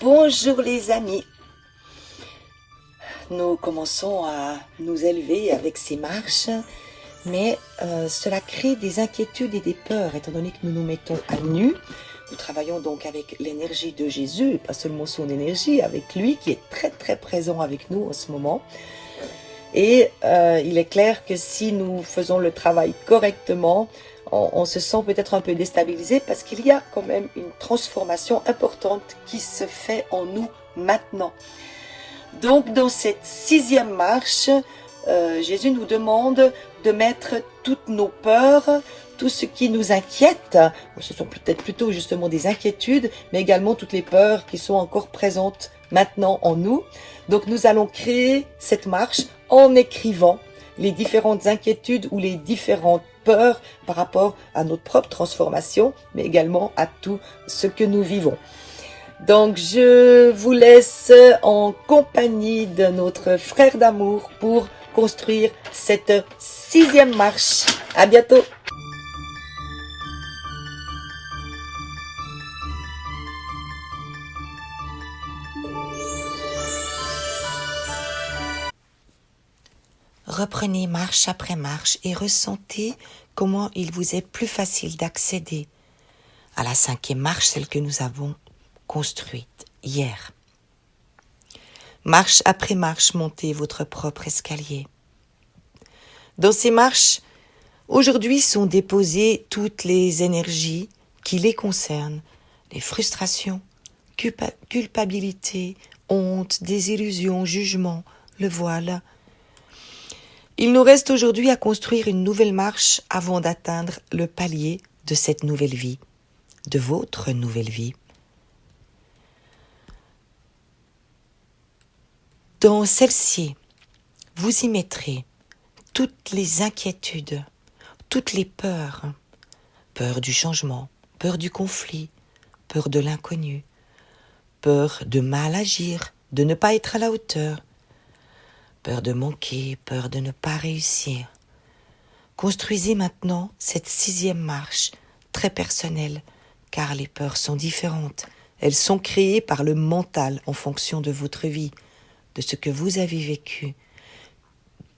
Bonjour les amis. Nous commençons à nous élever avec ces marches, mais cela crée des inquiétudes et des peurs, étant donné que nous nous mettons à nu. Nous travaillons donc avec l'énergie de Jésus, et pas seulement son énergie, avec lui qui est très très présent avec nous en ce moment. Et il est clair que si nous faisons le travail correctement, on se sent peut-être un peu déstabilisé parce qu'il y a quand même une transformation importante qui se fait en nous maintenant. Donc dans cette 6e marche, Jésus nous demande de mettre toutes nos peurs, tout ce qui nous inquiète, ce sont peut-être plutôt justement des inquiétudes, mais également toutes les peurs qui sont encore présentes maintenant en nous. Donc nous allons créer cette marche en écrivant les différentes inquiétudes ou les différentes peurs par rapport à notre propre transformation, mais également à tout ce que nous vivons. Donc je vous laisse en compagnie de notre frère d'amour pour construire cette 6e marche. À bientôt. Reprenez marche après marche et ressentez comment il vous est plus facile d'accéder à la 5e marche, celle que nous avons construite hier. Marche après marche, montez votre propre escalier. Dans ces marches, aujourd'hui sont déposées toutes les énergies qui les concernent, les frustrations, culpabilité, honte, désillusion, jugement, le voile. Il nous reste aujourd'hui à construire une nouvelle marche avant d'atteindre le palier de cette nouvelle vie, de votre nouvelle vie. Dans celle-ci, vous y mettrez toutes les inquiétudes, toutes les peurs, peur du changement, peur du conflit, peur de l'inconnu, peur de mal agir, de ne pas être à la hauteur, peur de manquer, peur de ne pas réussir. Construisez maintenant cette 6e marche, très personnelle, car les peurs sont différentes. Elles sont créées par le mental en fonction de votre vie, de ce que vous avez vécu,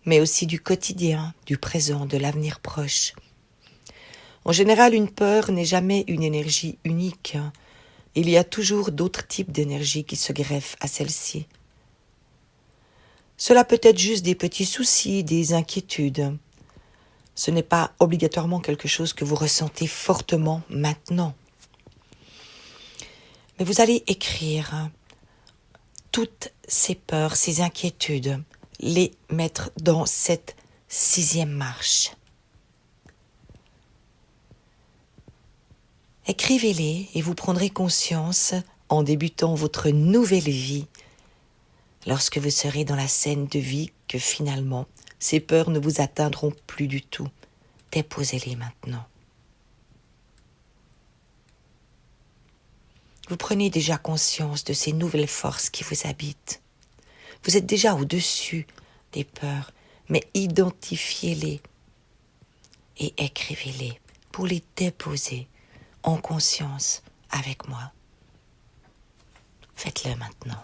mais aussi du quotidien, du présent, de l'avenir proche. En général, une peur n'est jamais une énergie unique. Il y a toujours d'autres types d'énergie qui se greffent à celle-ci. Cela peut être juste des petits soucis, des inquiétudes. Ce n'est pas obligatoirement quelque chose que vous ressentez fortement maintenant. Mais vous allez écrire toutes ces peurs, ces inquiétudes, les mettre dans cette 6e marche. Écrivez-les et vous prendrez conscience, en débutant votre nouvelle vie, lorsque vous serez dans la scène de vie, que finalement, ces peurs ne vous atteindront plus du tout. Déposez-les maintenant. Vous prenez déjà conscience de ces nouvelles forces qui vous habitent. Vous êtes déjà au-dessus des peurs, mais identifiez-les et écrivez-les pour les déposer en conscience avec moi. Faites-le maintenant.